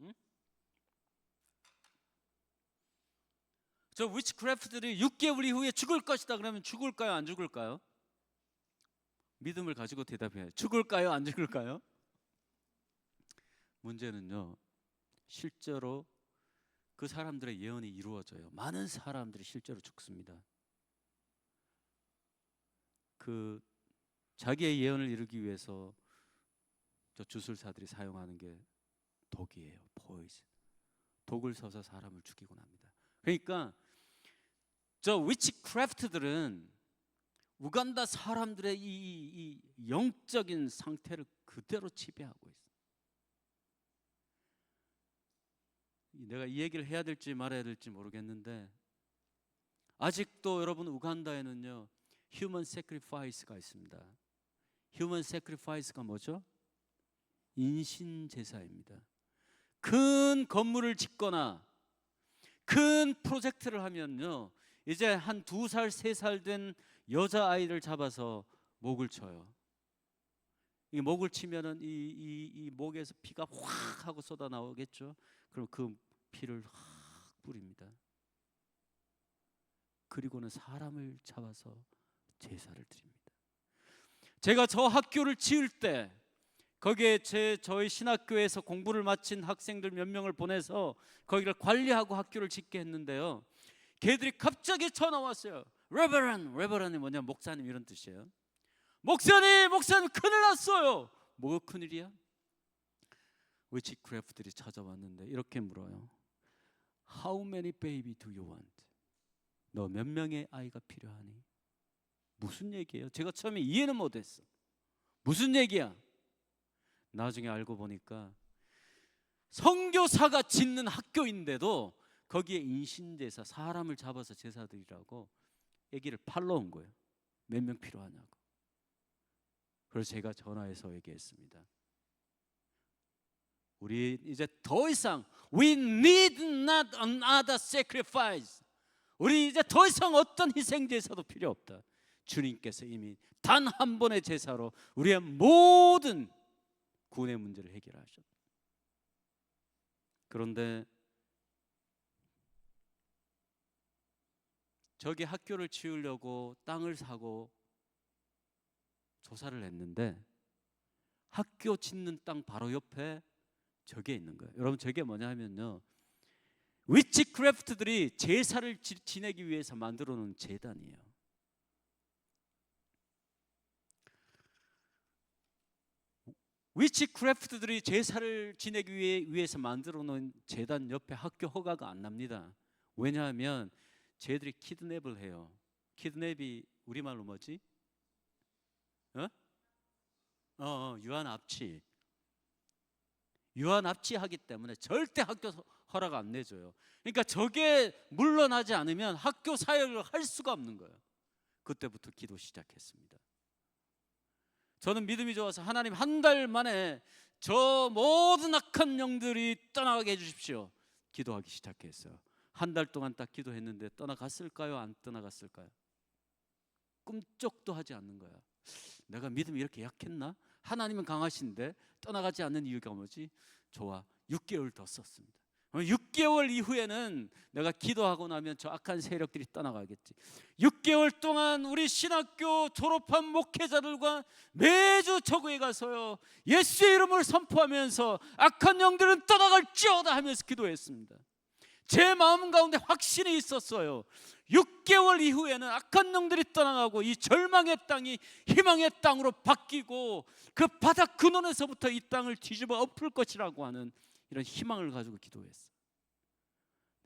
Speaker 1: 응? 저 위치크래프트들이 6개월 이후에 죽을 것이다 그러면 죽을까요? 안 죽을까요? 믿음을 가지고 대답해요. 죽을까요? 안 죽을까요? 문제는요, 실제로 그 사람들의 예언이 이루어져요. 많은 사람들이 실제로 죽습니다. 그 자기의 예언을 이루기 위해서 저 주술사들이 사용하는 게 독이에요. 포이즌. 독을 써서 사람을 죽이곤 합니다. 그러니까 저 위치크래프트들은 우간다 사람들의 이 영적인 상태를 그대로 지배하고 있어요. 내가 이 얘기를 해야 될지 말아야 될지 모르겠는데 아직도 여러분 우간다에는요 휴먼 세크리파이스가 있습니다. 휴먼 세크리파이스가 뭐죠? 인신 제사입니다. 큰 건물을 짓거나 큰 프로젝트를 하면요 이제 한 2살, 3살 된 여자아이를 잡아서 목을 쳐요. 이 목을 치면은 이 목에서 피가 확 하고 쏟아 나오겠죠. 그럼 그 피를 확 뿌립니다. 그리고는 사람을 잡아서 제사를 드립니다. 제가 저 학교를 지을 때 거기에 저희 신학교에서 공부를 마친 학생들 몇 명을 보내서 거기를 관리하고 학교를 짓게 했는데요. 걔들이 갑자기 전화 왔어요. 레버런이 뭐냐, 목사님 이런 뜻이에요. 목사님 큰일 났어요. 뭐가 큰일이야? 위치크래프트들이 찾아왔는데 이렇게 물어요. How many baby do you want? 너 몇 명의 아이가 필요하니? 무슨 얘기예요? 제가 처음에 이해는 못했어. 무슨 얘기야? 나중에 알고 보니까 선교사가 짓는 학교인데도 거기에 인신제사, 사람을 잡아서 제사드리라고 아기를 팔러 온 거예요. 몇 명 필요하냐고. 그래서 제가 전화해서 얘기했습니다. 우리 이제 더 이상 We need not another sacrifice. 우리 이제 더 이상 어떤 희생제사도 필요 없다. 주님께서 이미 단 한 번의 제사로 우리의 모든 구원의 문제를 해결하셨다. 그런데 저기 학교를 지으려고 땅을 사고 조사를 했는데 학교 짓는 땅 바로 옆에 저게 있는 거예요. 여러분 저게 뭐냐 하면요 위치크래프트들이 제사를 지내기 위해서 만들어 놓은 제단이에요. 위치크래프트들이 제사를 지내기 위해서 만들어 놓은 제단 옆에 학교 허가가 안 납니다. 왜냐하면 쟤들이 키드냅을 해요. 키드냅이 우리말로 뭐지? 유한 납치하기 때문에 절대 학교 허락 안 내줘요. 그러니까 저게 물러나지 않으면 학교 사역을 할 수가 없는 거예요. 그때부터 기도 시작했습니다. 저는 믿음이 좋아서 하나님 한 달 만에 저 모든 악한 영들이 떠나가게 해주십시오. 기도하기 시작했어요. 한 달 동안 딱 기도했는데 떠나갔을까요? 안 떠나갔을까요? 꿈쩍도 하지 않는 거야. 내가 믿음이 이렇게 약했나? 하나님은 강하신데 떠나가지 않는 이유가 뭐지? 좋아, 6개월 더 썼습니다. 6개월 이후에는 내가 기도하고 나면 저 악한 세력들이 떠나가겠지. 6개월 동안 우리 신학교 졸업한 목회자들과 매주 저구에 가서요 예수의 이름을 선포하면서 악한 영들은 떠나갈지어다 하면서 기도했습니다. 제 마음 가운데 확신이 있었어요. 6개월 이후에는 악한 영들이 떠나가고 이 절망의 땅이 희망의 땅으로 바뀌고 그 바닥 근원에서부터 이 땅을 뒤집어 엎을 것이라고 하는 이런 희망을 가지고 기도했어요.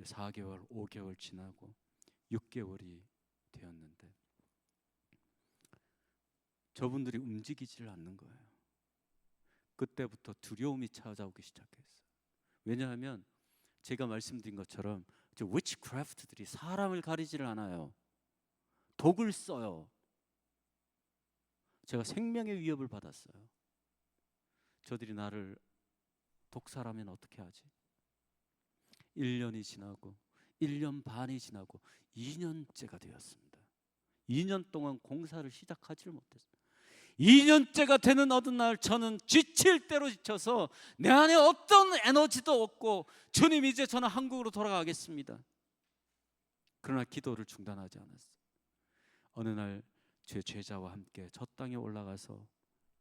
Speaker 1: 4개월, 5개월 지나고 6개월이 되었는데 저분들이 움직이지를 않는 거예요. 그때부터 두려움이 찾아오기 시작했어요. 왜냐하면 제가 말씀드린 것처럼 저 위치크래프트들이 사람을 가리지를 않아요. 독을 써요. 제가 생명의 위협을 받았어요. 저들이 나를 독살하면 어떻게 하지? 1년이 지나고 1년 반이 지나고 2년째가 되었습니다. 2년 동안 공사를 시작하지를 못했어요. 2년째가 되는 어느 날 저는 지칠 대로 지쳐서 내 안에 어떤 에너지도 없고 주님 이제 저는 한국으로 돌아가겠습니다. 그러나 기도를 중단하지 않았어요. 어느 날 제 제자와 함께 저 땅에 올라가서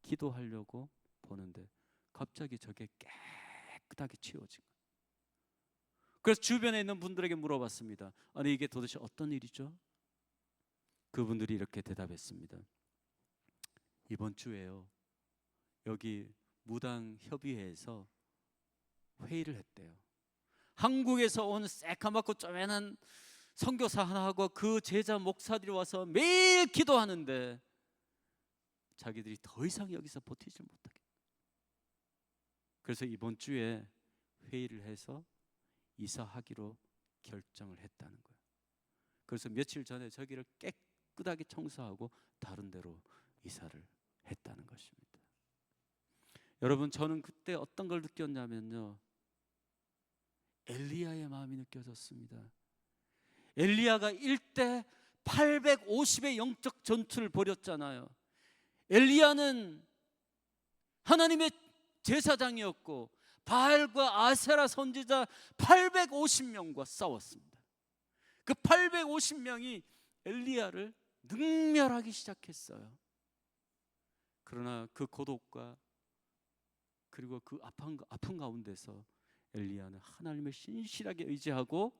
Speaker 1: 기도하려고 보는데 갑자기 저게 깨끗하게 치워진 거예요. 그래서 주변에 있는 분들에게 물어봤습니다. 아니 이게 도대체 어떤 일이죠? 그분들이 이렇게 대답했습니다. 이번 주에요, 여기 무당협의회에서 회의를 했대요. 한국에서 온 새까맣고 쪼매난 선교사 하나하고 그 제자 목사들이 와서 매일 기도하는데 자기들이 더 이상 여기서 버티질 못하겠다. 그래서 이번 주에 회의를 해서 이사하기로 결정을 했다는 거예요. 그래서 며칠 전에 저기를 깨끗하게 청소하고 다른 데로 이사를 했다는 것입니다. 여러분, 저는 그때 어떤 걸 느꼈냐면요, 엘리야의 마음이 느껴졌습니다. 엘리야가 일대 850의 영적 전투를 벌였잖아요. 엘리야는 하나님의 제사장이었고 바알과 아세라 선지자 850명과 싸웠습니다. 그 850명이 엘리야를 능멸하기 시작했어요. 그러나 그 고독과 그리고 그 아픈 가운데서 엘리야는 하나님을 신실하게 의지하고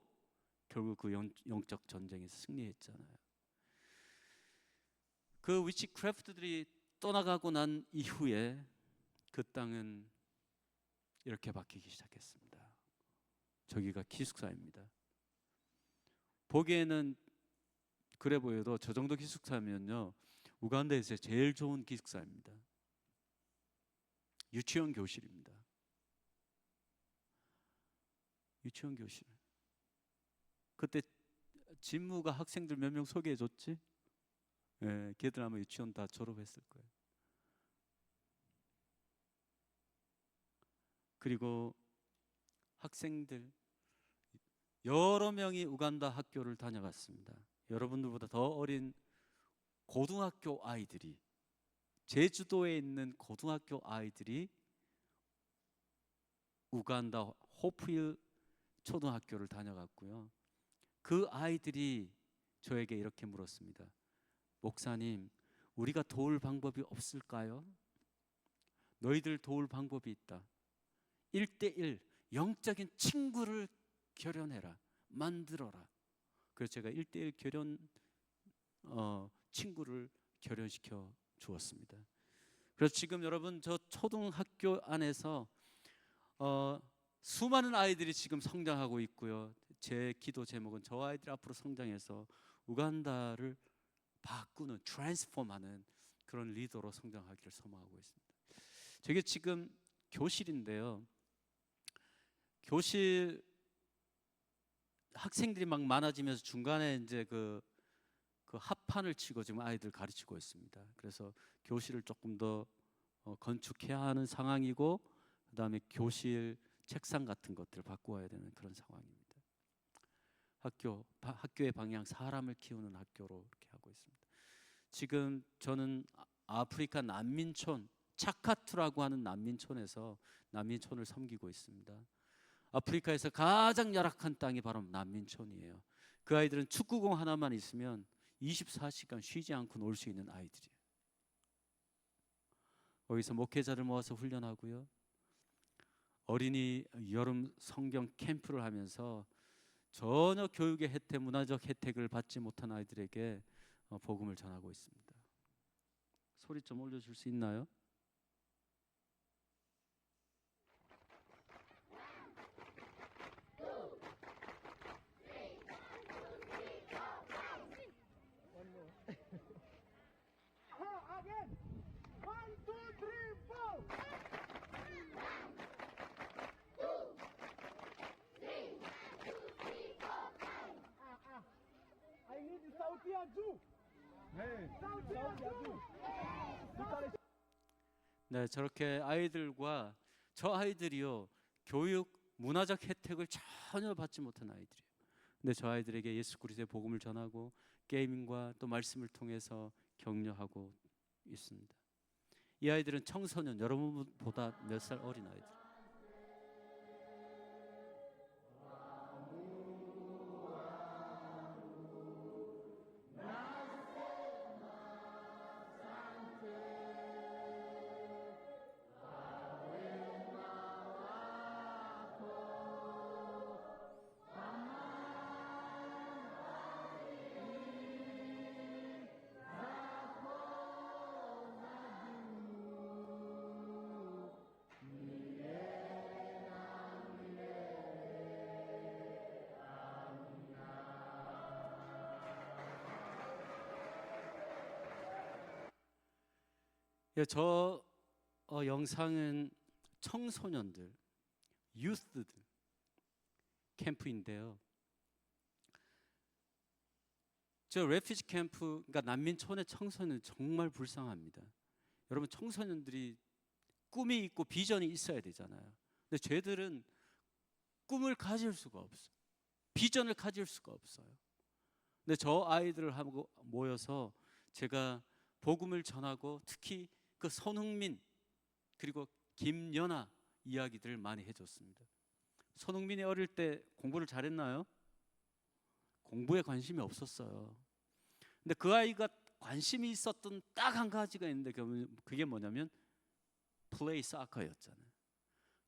Speaker 1: 결국 그 영적 전쟁에서 승리했잖아요. 그 위치크래프트들이 떠나가고 난 이후에 그 땅은 이렇게 바뀌기 시작했습니다. 저기가 기숙사입니다. 보기에는 그래 보여도 저 정도 기숙사면요, 우간다에서 제일 좋은 기숙사입니다. 유치원 교실입니다. 유치원 교실. 그때 진무가 학생들 몇 명 소개해 줬지? 예, 걔들 아마 유치원 다 졸업했을 거예요. 그리고 학생들 여러 명이 우간다 학교를 다녀갔습니다. 여러분들보다 더 어린 고등학교 아이들이, 제주도에 있는 고등학교 아이들이 우간다 호프힐 초등학교를 다녀갔고요. 그 아이들이 저에게 이렇게 물었습니다. 목사님, 우리가 도울 방법이 없을까요? 너희들 도울 방법이 있다. 1대1 영적인 친구를 결연해라, 만들어라. 그래서 제가 1대1 결연 친구를 결연시켜 주었습니다. 그래서 지금 여러분, 저 초등학교 안에서 수많은 아이들이 지금 성장하고 있고요. 제 기도 제목은 저 아이들 앞으로 성장해서 우간다를 바꾸는, 트랜스폼하는 그런 리더로 성장하기를 소망하고 있습니다. 저게 지금 교실인데요. 교실 학생들이 막 많아지면서 중간에 이제 그 합판을 치고 지금 아이들 가르치고 있습니다. 그래서 교실을 조금 더 건축해야 하는 상황이고, 그다음에 교실 책상 같은 것들을 바꾸어야 되는 그런 상황입니다. 학교의 방향, 사람을 키우는 학교로 이렇게 하고 있습니다. 지금 저는 아프리카 난민촌 차카투라고 하는 난민촌에서 난민촌을 섬기고 있습니다. 아프리카에서 가장 열악한 땅이 바로 난민촌이에요. 그 아이들은 축구공 하나만 있으면 24시간 쉬지 않고 놀 수 있는 아이들이에요. 거기서 목회자를 모아서 훈련하고요, 어린이 여름 성경 캠프를 하면서 전혀 교육의 혜택, 문화적 혜택을 받지 못한 아이들에게 복음을 전하고 있습니다. 소리 좀 올려줄 수 있나요? 네, 저렇게 아이들과 저 아이들이요 교육 문화적 혜택을 전혀 받지 못한 아이들이에요. 근데 저 아이들에게 예수 그리스도의 복음을 전하고 게임과 또 말씀을 통해서 격려하고 있습니다. 이 아이들은 청소년, 여러분보다 몇 살 어린 아이들. 예, 저 영상은 청소년들, 유스들 캠프인데요. 저 레피지 캠프, 그러니까 난민촌의 청소년 정말 불쌍합니다. 여러분 청소년들이 꿈이 있고 비전이 있어야 되잖아요. 근데 쟤들은 꿈을 가질 수가 없어요. 비전을 가질 수가 없어요. 근데 저 아이들하고 모여서 제가 복음을 전하고 특히 그 손흥민 그리고 김연아 이야기들을 많이 해줬습니다. 손흥민이 어릴 때 공부를 잘했나요? 공부에 관심이 없었어요. 근데 그 아이가 관심이 있었던 딱 한 가지가 있는데 그게 뭐냐면 플레이 사커였잖아요.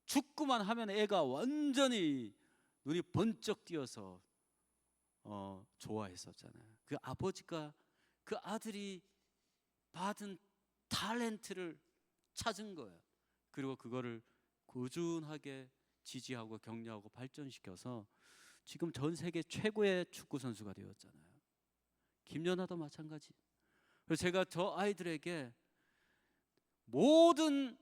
Speaker 1: 축구만 하면 애가 완전히 눈이 번쩍 띄어서 좋아했었잖아요. 그 아버지가 그 아들이 받은 탤런트를 찾은 거예요. 그리고 그거를 꾸준하게 지지하고 격려하고 발전시켜서 지금 전 세계 최고의 축구 선수가 되었잖아요. 김연아도 마찬가지. 그래서 제가 저 아이들에게 모든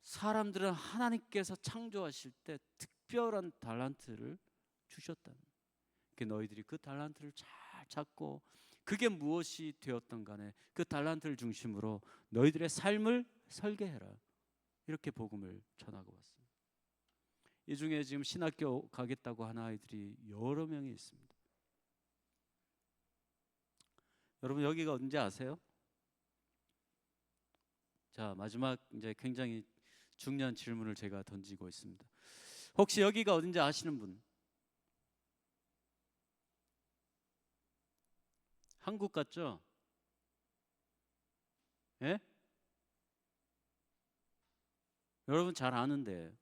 Speaker 1: 사람들은 하나님께서 창조하실 때 특별한 탤런트를 주셨다는. 너희들이 그 탤런트를 잘 찾고 그게 무엇이 되었던 간에 그 탤런트를 중심으로 너희들의 삶을 설계해라. 이렇게 복음을 전하고 왔습니다. 이 중에 지금 신학교 가겠다고 하는 아이들이 여러 명이 있습니다. 여러분 여기가 어딘지 아세요? 자, 마지막 이제 굉장히 중요한 질문을 제가 던지고 있습니다. 혹시 여기가 어딘지 아시는 분? 한국 같죠? 예? 여러분 잘 아는데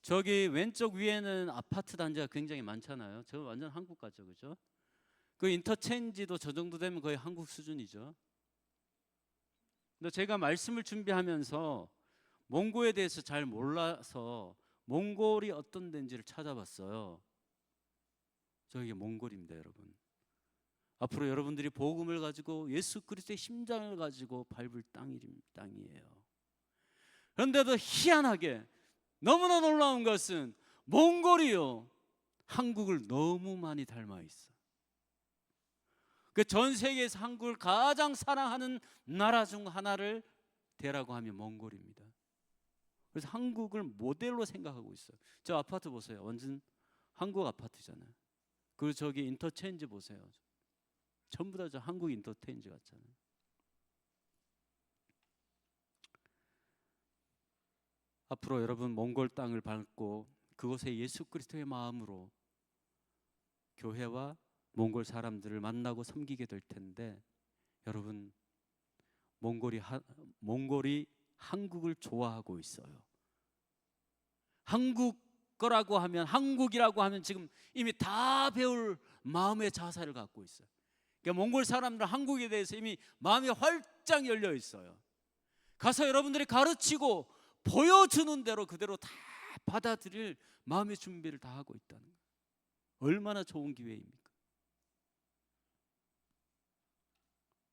Speaker 1: 저기 왼쪽 위에는 아파트 단지가 굉장히 많잖아요. 저 완전 한국 같죠, 그죠? 그 인터체인지도 저 정도 되면 거의 한국 수준이죠. 근데 제가 말씀을 준비하면서 몽고에 대해서 잘 몰라서 몽골이 어떤 데인지를 찾아봤어요. 저게 몽골입니다, 여러분. 앞으로 여러분들이 복음을 가지고 예수 그리스도의 심장을 가지고 밟을 땅이에요. 그런데도 희한하게 너무나 놀라운 것은 몽골이요 한국을 너무 많이 닮아 있어. 그 전 세계에서 한국을 가장 사랑하는 나라 중 하나를 대라고 하면 몽골입니다. 그래서 한국을 모델로 생각하고 있어요. 저 아파트 보세요. 완전 한국 아파트잖아요. 그리고 저기 인터체인지 보세요. 전부 다 저 한국 인터체인지 같잖아요. 앞으로 여러분 몽골 땅을 밟고 그곳에 예수 그리스도의 마음으로 교회와 몽골 사람들을 만나고 섬기게 될 텐데 여러분 몽골이 한국을 좋아하고 있어요. 한국 거라고 하면 한국이라고 하면 지금 이미 다 배울 마음의 자세를 갖고 있어요. 그러니까 몽골 사람들 한국에 대해서 이미 마음이 활짝 열려 있어요. 가서 여러분들이 가르치고 보여주는 대로 그대로 다 받아들일 마음의 준비를 다 하고 있다는 거예요. 얼마나 좋은 기회입니까?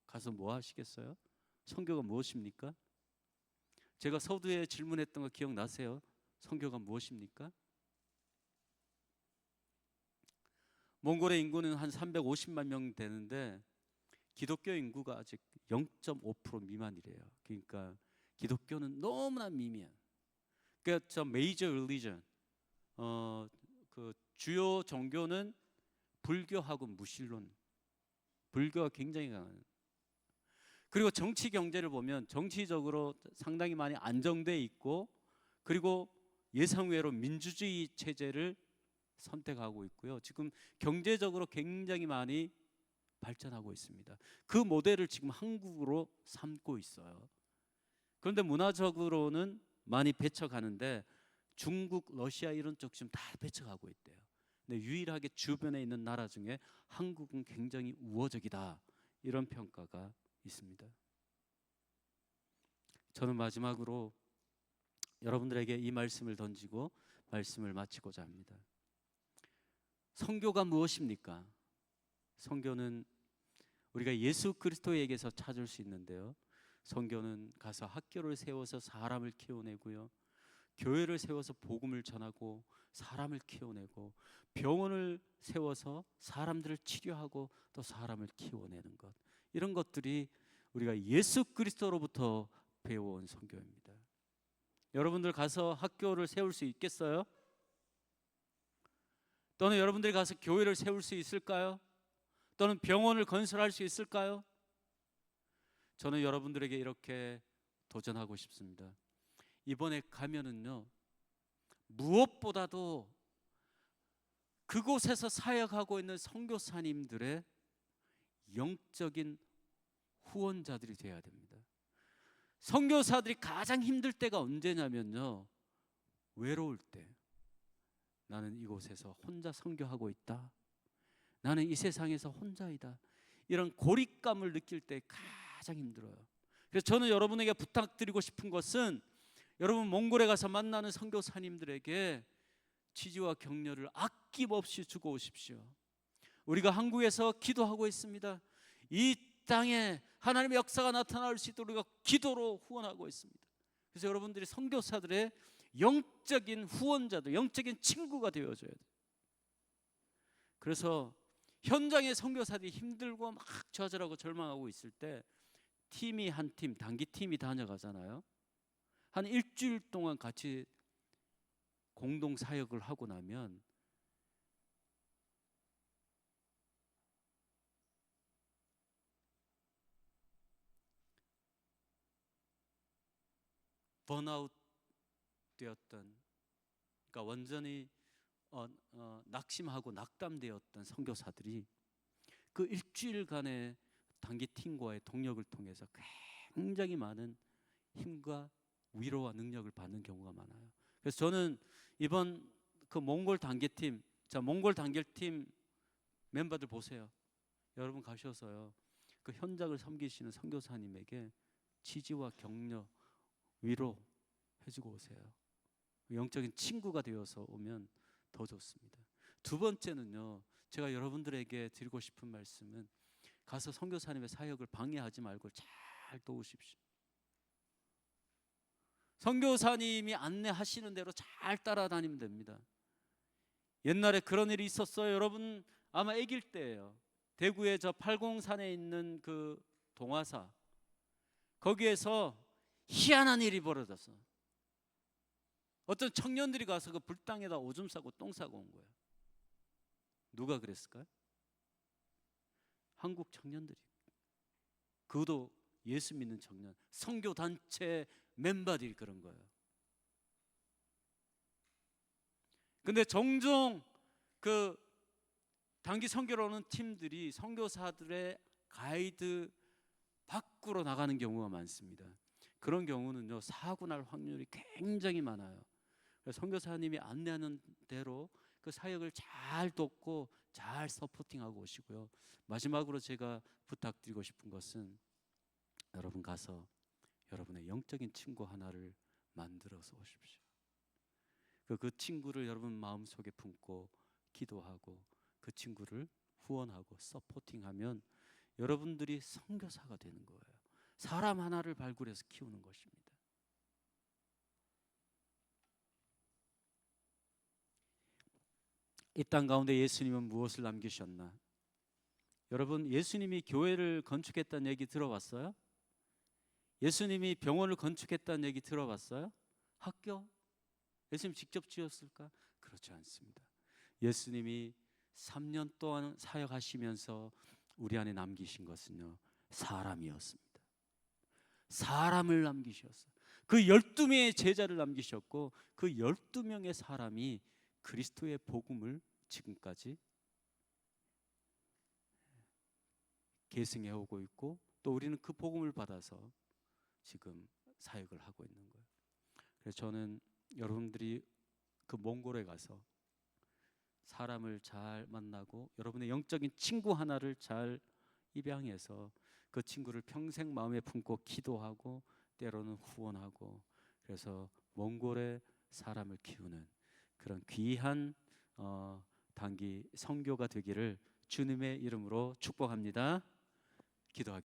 Speaker 1: 가서 뭐 하시겠어요? 선교가 무엇입니까? 제가 서두에 질문했던 거 기억나세요? 선교가 무엇입니까? 몽골의 인구는 한 350만 명 되는데 기독교 인구가 아직 0.5% 미만이래요. 그러니까 기독교는 너무나 미미한. 그러니까 저 메이저 릴리전, 그 주요 종교는 불교하고 무신론, 불교가 굉장히 강한. 그리고 정치 경제를 보면 정치적으로 상당히 많이 안정돼 있고, 그리고 예상외로 민주주의 체제를 선택하고 있고요. 지금 경제적으로 굉장히 많이 발전하고 있습니다. 그 모델을 지금 한국으로 삼고 있어요. 그런데 문화적으로는 많이 배쳐가는데 중국, 러시아 이런 쪽 지금 다 배쳐가고 있대요. 근데 유일하게 주변에 있는 나라 중에 한국은 굉장히 우호적이다, 이런 평가가 있습니다. 저는 마지막으로 여러분들에게 이 말씀을 던지고 말씀을 마치고자 합니다. 선교가 무엇입니까? 선교는 우리가 예수 그리스도에게서 찾을 수 있는데요, 선교는 가서 학교를 세워서 사람을 키워내고요, 교회를 세워서 복음을 전하고 사람을 키워내고, 병원을 세워서 사람들을 치료하고 또 사람을 키워내는 것, 이런 것들이 우리가 예수 그리스도로부터 배워온 선교입니다. 여러분들 가서 학교를 세울 수 있겠어요? 또는 여러분들이 가서 교회를 세울 수 있을까요? 또는 병원을 건설할 수 있을까요? 저는 여러분들에게 이렇게 도전하고 싶습니다. 이번에 가면은요, 무엇보다도 그곳에서 사역하고 있는 선교사님들의 영적인 후원자들이 되어야 됩니다. 선교사들이 가장 힘들 때가 언제냐면요, 외로울 때. 나는 이곳에서 혼자 선교하고 있다, 나는 이 세상에서 혼자이다, 이런 고립감을 느낄 때 가장 힘들어요. 그래서 저는 여러분에게 부탁드리고 싶은 것은, 여러분 몽골에 가서 만나는 선교사님들에게 지지와 격려를 아낌없이 주고 오십시오. 우리가 한국에서 기도하고 있습니다. 이 땅에 하나님의 역사가 나타날 수 있도록 우리가 기도로 후원하고 있습니다. 그래서 여러분들이 선교사들의 영적인 후원자들, 영적인 친구가 되어줘야 돼요. 그래서 현장의 선교사들이 힘들고 막 좌절하고 절망하고 있을 때 팀이 한 팀, 단기 팀이 다녀가잖아요. 한 일주일 동안 같이 공동 사역을 하고 나면 번아웃 되었던, 그러니까 완전히 낙심하고 낙담되었던 선교사들이 그 일주일간의 단기 팀과의 동력을 통해서 굉장히 많은 힘과 위로와 능력을 받는 경우가 많아요. 그래서 저는 이번 그 몽골 단계팀, 자 몽골 단계팀 멤버들 보세요. 여러분 가셔서요, 그 현장을 섬기시는 선교사님에게 지지와 격려, 위로 해주고 오세요. 영적인 친구가 되어서 오면 더 좋습니다. 두 번째는요, 제가 여러분들에게 드리고 싶은 말씀은, 가서 선교사님의 사역을 방해하지 말고 잘 도우십시오. 선교사님이 안내하시는 대로 잘 따라다니면 됩니다. 옛날에 그런 일이 있었어요. 여러분 아마 아기일 때예요. 대구의 저 팔공산에 있는 그 동화사, 거기에서 희한한 일이 벌어졌어. 어떤 청년들이 가서 그 불당에다 오줌 싸고 똥 싸고 온 거예요. 누가 그랬을까요? 한국 청년들이. 그것도 예수 믿는 청년, 선교 단체 멤버들이 그런 거예요. 근데 종종 그 단기 선교로 오는 팀들이 선교사들의 가이드 밖으로 나가는 경우가 많습니다. 그런 경우는요, 사고 날 확률이 굉장히 많아요. 그래서 선교사님이 안내하는 대로 그 사역을 잘 돕고 잘 서포팅하고 오시고요. 마지막으로 제가 부탁드리고 싶은 것은, 여러분 가서 여러분의 영적인 친구 하나를 만들어서 오십시오. 그 친구를 여러분 마음속에 품고 기도하고 그 친구를 후원하고 서포팅하면 여러분들이 선교사가 되는 거예요. 사람 하나를 발굴해서 키우는 것입니다. 이 땅 가운데 예수님은 무엇을 남기셨나? 여러분, 예수님이 교회를 건축했다는 얘기 들어봤어요? 예수님이 병원을 건축했다는 얘기 들어봤어요? 학교? 예수님 직접 지었을까? 그렇지 않습니다. 예수님이 3년 동안 사역하시면서 우리 안에 남기신 것은요, 사람이었습니다. 사람을 남기셨어요. 그 12명의 제자를 남기셨고, 그 12명의 사람이 그리스도의 복음을 지금까지 계승해 오고 있고, 또 우리는 그 복음을 받아서 지금 사역을 하고 있는 거예요. 그래서 저는 여러분들이 그 몽골에 가서 사람을 잘 만나고 여러분의 영적인 친구 하나를 잘 입양해서 그 친구를 평생 마음에 품고 기도하고 때로는 후원하고, 그래서 몽골의 사람을 키우는 그런 귀한 단기 선교가 되기를 주님의 이름으로 축복합니다. 기도하겠습니다.